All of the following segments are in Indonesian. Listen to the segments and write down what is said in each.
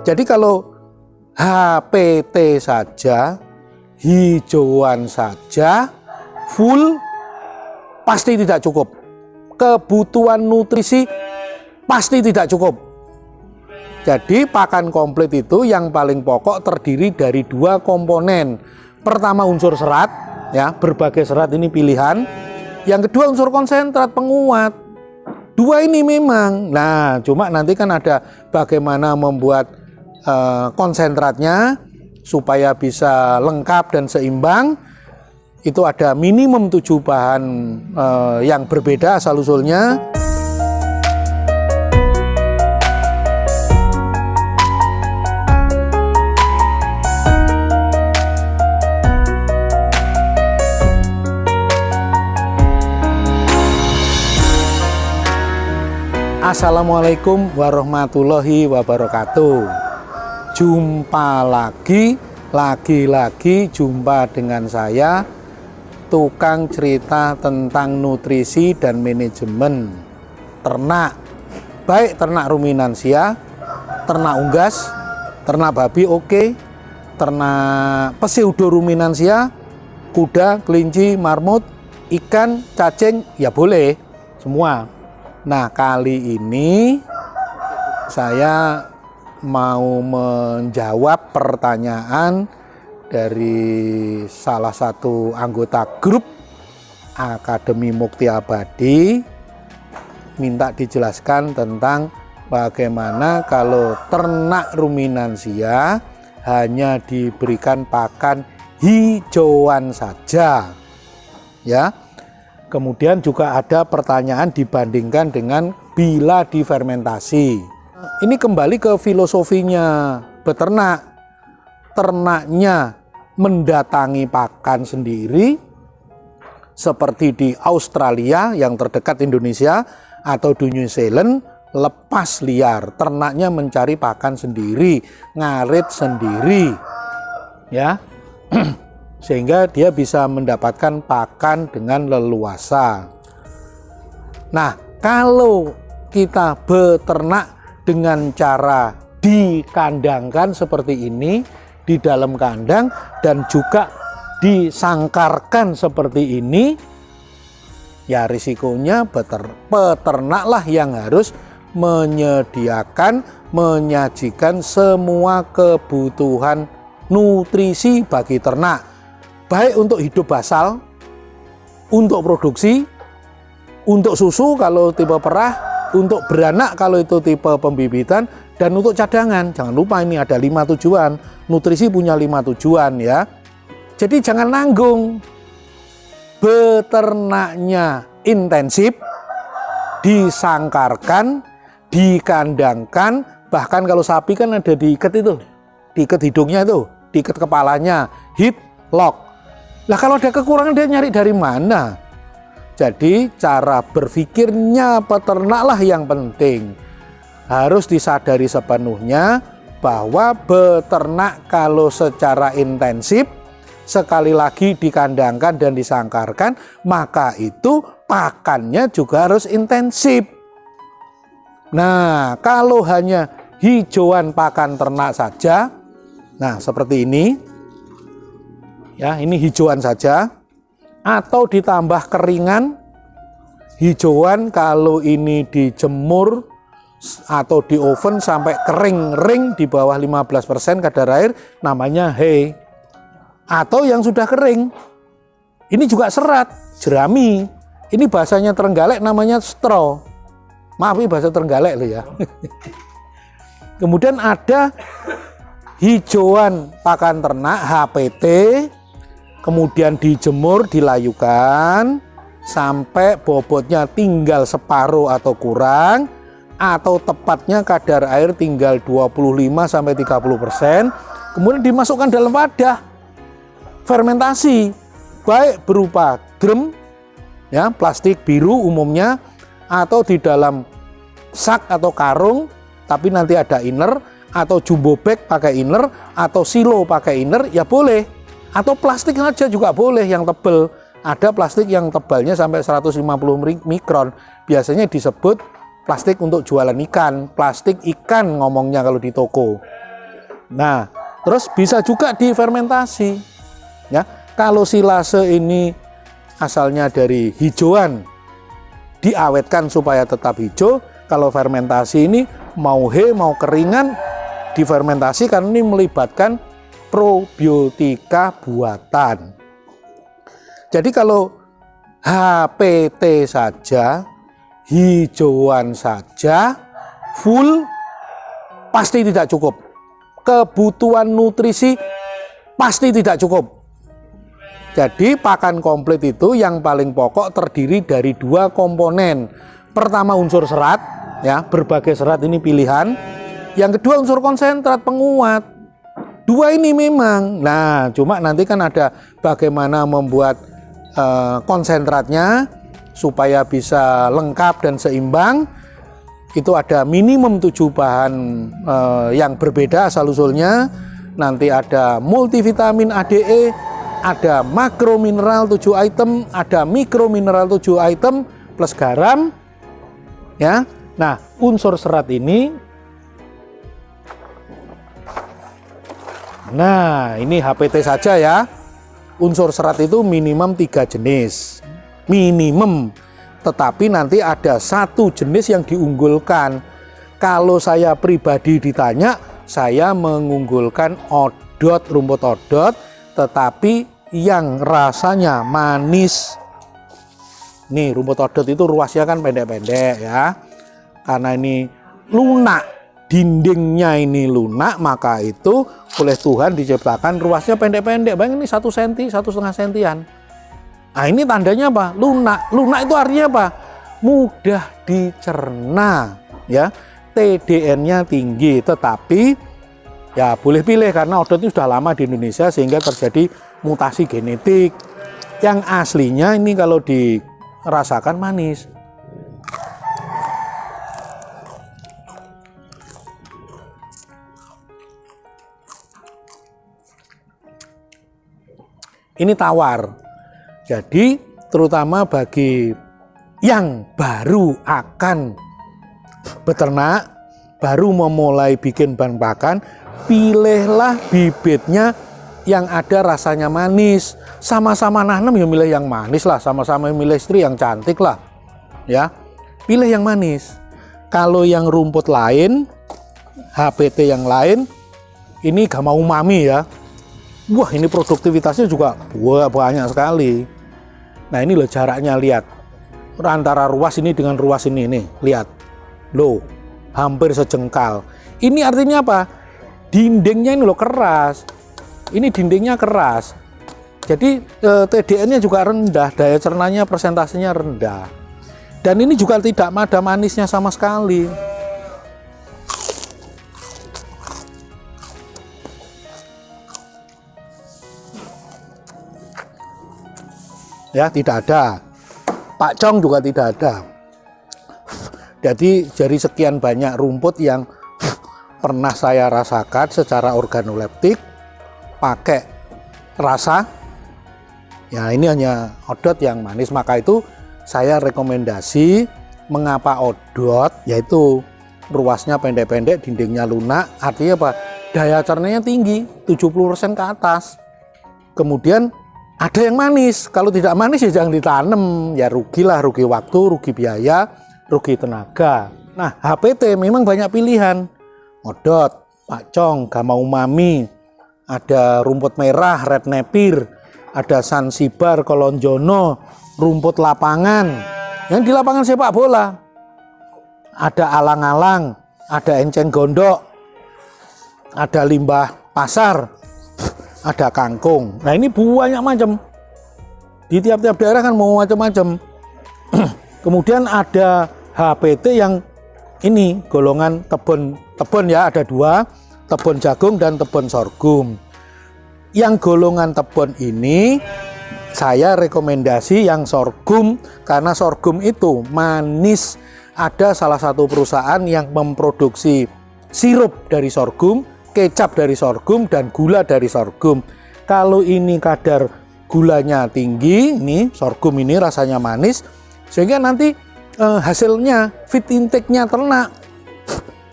Jadi kalau HPT saja, hijauan saja, full, pasti tidak cukup. Kebutuhan nutrisi pasti tidak cukup. Jadi pakan komplit itu yang paling pokok terdiri dari 2 komponen. Pertama unsur serat, ya, berbagai serat ini pilihan. Yang kedua unsur konsentrat penguat. 2 ini memang. Nah, cuma nanti kan ada bagaimana membuat konsentratnya supaya bisa lengkap dan seimbang. Itu ada minimum 7 bahan yang berbeda asal-usulnya. Assalamualaikum warahmatullahi wabarakatuh. Jumpa lagi jumpa dengan saya, tukang cerita tentang nutrisi dan manajemen ternak, baik ternak ruminansia, ternak unggas, ternak babi oke, ternak pseudo ruminansia, kuda, kelinci, marmut, ikan, cacing, ya boleh semua. Nah, kali ini saya mau menjawab pertanyaan dari salah satu anggota grup Akademi Mukti Abadi, minta dijelaskan tentang bagaimana kalau ternak ruminansia hanya diberikan pakan hijauan saja, ya. Kemudian juga ada pertanyaan dibandingkan dengan bila difermentasi. Ini kembali ke filosofinya beternak. Ternaknya mendatangi pakan sendiri seperti di Australia yang terdekat Indonesia atau di New Zealand, lepas liar. Ternaknya mencari pakan sendiri, ngarit sendiri, ya. Sehingga dia bisa mendapatkan pakan dengan leluasa. Nah, kalau kita beternak dengan cara dikandangkan seperti ini di dalam kandang dan juga disangkarkan seperti ini, ya risikonya peternaklah yang harus menyajikan semua kebutuhan nutrisi bagi ternak. Baik untuk hidup basal, untuk produksi, untuk susu kalau tipe perah, untuk beranak kalau itu tipe pembibitan, dan untuk cadangan. Jangan lupa ini ada 5 tujuan. Nutrisi punya 5 tujuan, ya. Jadi jangan nanggung. Beternaknya intensif, disangkarkan, dikandangkan, bahkan kalau sapi kan ada diikat itu, diikat hidungnya itu, diikat kepalanya, hip lock. Lah kalau ada kekurangan dia nyari dari mana? Jadi cara berpikirnya peternaklah yang penting. Harus disadari sepenuhnya bahwa beternak kalau secara intensif, sekali lagi dikandangkan dan disangkarkan, maka itu pakannya juga harus intensif. Nah, kalau hanya hijauan pakan ternak saja, nah seperti ini, ya, ini hijauan saja, atau ditambah keringan. Hijauan kalau ini dijemur atau di oven sampai kering di bawah 15% kadar air, namanya hay. Atau yang sudah kering, ini juga serat, jerami. Ini bahasanya Trenggalek namanya straw. Maaf, ini bahasa Trenggalek loh ya. Kemudian ada hijauan pakan ternak HPT, kemudian dijemur, dilayukan sampai bobotnya tinggal separuh atau kurang, atau tepatnya kadar air tinggal 25-30%, kemudian dimasukkan dalam wadah fermentasi, baik berupa drum, ya, plastik biru umumnya, atau di dalam sak atau karung, tapi nanti ada inner, atau jumbo bag pakai inner, atau silo pakai inner, ya boleh. Atau plastik aja juga boleh yang tebel. Ada plastik yang tebalnya sampai 150 mikron. Biasanya disebut plastik untuk jualan ikan. Plastik ikan ngomongnya kalau di toko. Nah, terus bisa juga difermentasi. Ya, kalau silase ini asalnya dari hijauan, diawetkan supaya tetap hijau. Kalau fermentasi ini mau mau keringan, difermentasi karena ini melibatkan probiotika buatan. Jadi kalau HPT saja, hijauan saja, full pasti tidak cukup. Kebutuhan nutrisi pasti tidak cukup. Jadi pakan komplit itu yang paling pokok terdiri dari 2 komponen. Pertama unsur serat, ya, berbagai serat ini pilihan. Yang kedua unsur konsentrat penguat. 2 ini memang. Nah, cuma nanti kan ada bagaimana membuat konsentratnya supaya bisa lengkap dan seimbang. Itu ada minimum 7 bahan yang berbeda asal usulnya. Nanti ada multivitamin ADE, ada makromineral 7 item, ada mikromineral 7 item plus garam. Ya. Nah, unsur serat ini, nah ini HPT saja ya. Unsur serat itu minimum 3 jenis. Minimum. Tetapi nanti ada 1 jenis yang diunggulkan. Kalau saya pribadi ditanya, saya mengunggulkan odot, rumput odot, tetapi yang rasanya manis. Nih, rumput odot itu ruasnya kan pendek-pendek ya. Karena ini lunak, dindingnya ini lunak, maka itu oleh Tuhan diciptakan ruasnya pendek-pendek. Bayangin ini 1 cm, 1,5 cm-an. Nah, ini tandanya apa? Lunak. Lunak itu artinya apa? Mudah dicerna, ya. TDN-nya tinggi, tetapi ya boleh pilih karena odot itu sudah lama di Indonesia sehingga terjadi mutasi genetik. Yang aslinya ini kalau dirasakan manis. Ini tawar. Jadi terutama bagi yang baru akan beternak, baru memulai bikin bahan pakan, pilihlah bibitnya yang ada rasanya manis. Sama-sama nanam ya milih yang manis lah, sama-sama milih istri yang cantik lah. Ya, pilih yang manis. Kalau yang rumput lain, HPT yang lain, ini gamma umami ya. Wah, ini produktivitasnya juga banyak sekali. Nah, ini loh jaraknya, lihat. Antara ruas ini dengan ruas ini nih, lihat. Loh, hampir sejengkal. Ini artinya apa? Dindingnya ini loh keras. Ini dindingnya keras. Jadi TDN-nya juga rendah, daya cernanya persentasenya rendah. Dan ini juga tidak ada manisnya sama sekali. Ya, tidak ada. Pakcong juga tidak ada. Jadi dari sekian banyak rumput yang pernah saya rasakan secara organoleptik pakai rasa, ya ini hanya odot yang manis. Maka itu saya rekomendasi mengapa odot, yaitu ruasnya pendek-pendek, dindingnya lunak, artinya apa? Daya cernanya tinggi, 70% ke atas. Kemudian ada yang manis, kalau tidak manis ya jangan ditanam, ya rugilah, rugi waktu, rugi biaya, rugi tenaga. Nah, HPT memang banyak pilihan, odot, pakcong, gamma umami, ada rumput merah, red napier, ada Zanzibar, kolonjono, rumput lapangan, yang di lapangan sepak bola, ada alang-alang, ada enceng gondok, ada limbah pasar, ada kangkung. Nah, ini banyak macam. Di tiap-tiap daerah kan mau macam-macam. Kemudian ada HPT yang ini golongan tebon ya, ada 2, tebon jagung dan tebon sorghum. Yang golongan tebon ini saya rekomendasi yang sorghum karena sorghum itu manis. Ada salah satu perusahaan yang memproduksi sirup dari sorghum, kecap dari sorghum, dan gula dari sorghum. Kalau ini kadar gulanya tinggi, ini sorghum ini rasanya manis, sehingga nanti hasilnya, feed intake-nya ternak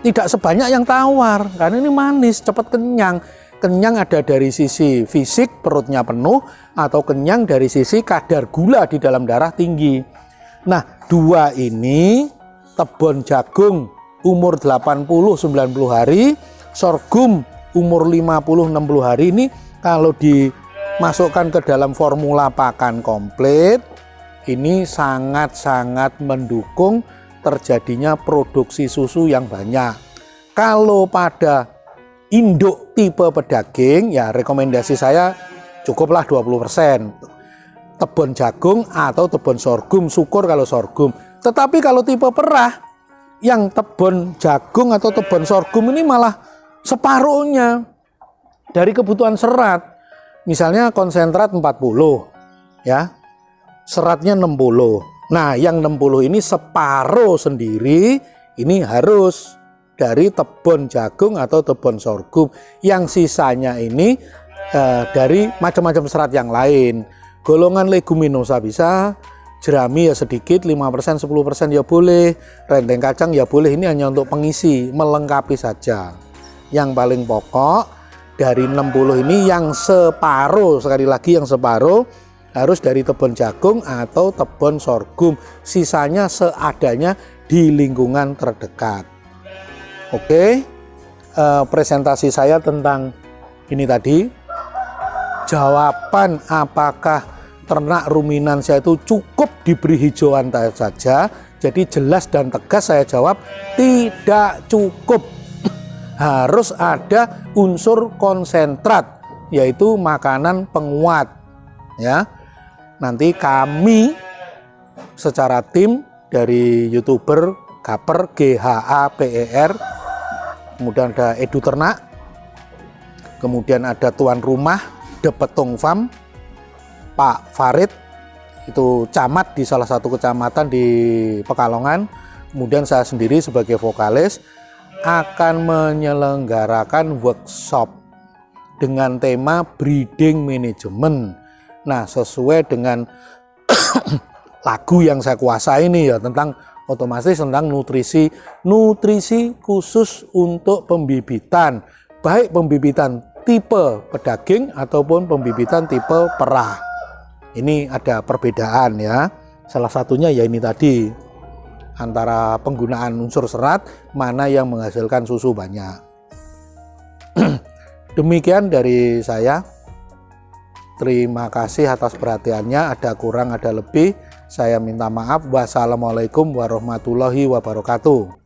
tidak sebanyak yang tawar, karena ini manis, cepat kenyang. Kenyang ada dari sisi fisik, perutnya penuh, atau kenyang dari sisi kadar gula di dalam darah tinggi. Nah, dua ini, tebon jagung umur 80-90 hari, sorghum umur 50-60 hari ini, kalau dimasukkan ke dalam formula pakan komplit, ini sangat-sangat mendukung terjadinya produksi susu yang banyak. Kalau pada induk tipe pedaging, ya rekomendasi saya cukuplah 20%. Tebon jagung atau tebon sorghum, syukur kalau sorghum. Tetapi kalau tipe perah, yang tebon jagung atau tebon sorghum ini malah separuhnya dari kebutuhan serat. Misalnya konsentrat 40, ya, seratnya 60. Nah, yang 60 ini separuh sendiri, ini harus dari tebon jagung atau tebon sorghum. Yang sisanya ini dari macam-macam serat yang lain. Golongan leguminosa bisa, jerami ya sedikit, 5%, 10% ya boleh, renteng kacang ya boleh, ini hanya untuk pengisi, melengkapi saja. Yang paling pokok, dari 60 ini yang separuh, sekali lagi yang separuh, harus dari tebon jagung atau tebon sorghum, sisanya seadanya di lingkungan terdekat. Oke, presentasi saya tentang ini tadi, jawaban apakah ternak ruminansia itu cukup diberi hijauan saja, jadi jelas dan tegas saya jawab tidak cukup. Harus ada unsur konsentrat, yaitu makanan penguat, ya. Nanti kami secara tim dari YouTuber Gaper, GHAPER, kemudian ada Edu Ternak, kemudian ada tuan rumah De Petung Farm, Pak Farid, itu camat di salah satu kecamatan di Pekalongan, kemudian saya sendiri sebagai vokalis akan menyelenggarakan workshop dengan tema breeding management. Nah, sesuai dengan lagu yang saya kuasai ini ya, tentang otomatis tentang nutrisi khusus untuk pembibitan, baik pembibitan tipe pedaging ataupun pembibitan tipe perah. Ini ada perbedaan ya. Salah satunya ya ini tadi, antara penggunaan unsur serat mana yang menghasilkan susu banyak. Demikian dari saya. Terima kasih atas perhatiannya. Ada kurang, ada lebih, saya minta maaf. Wassalamualaikum warahmatullahi wabarakatuh.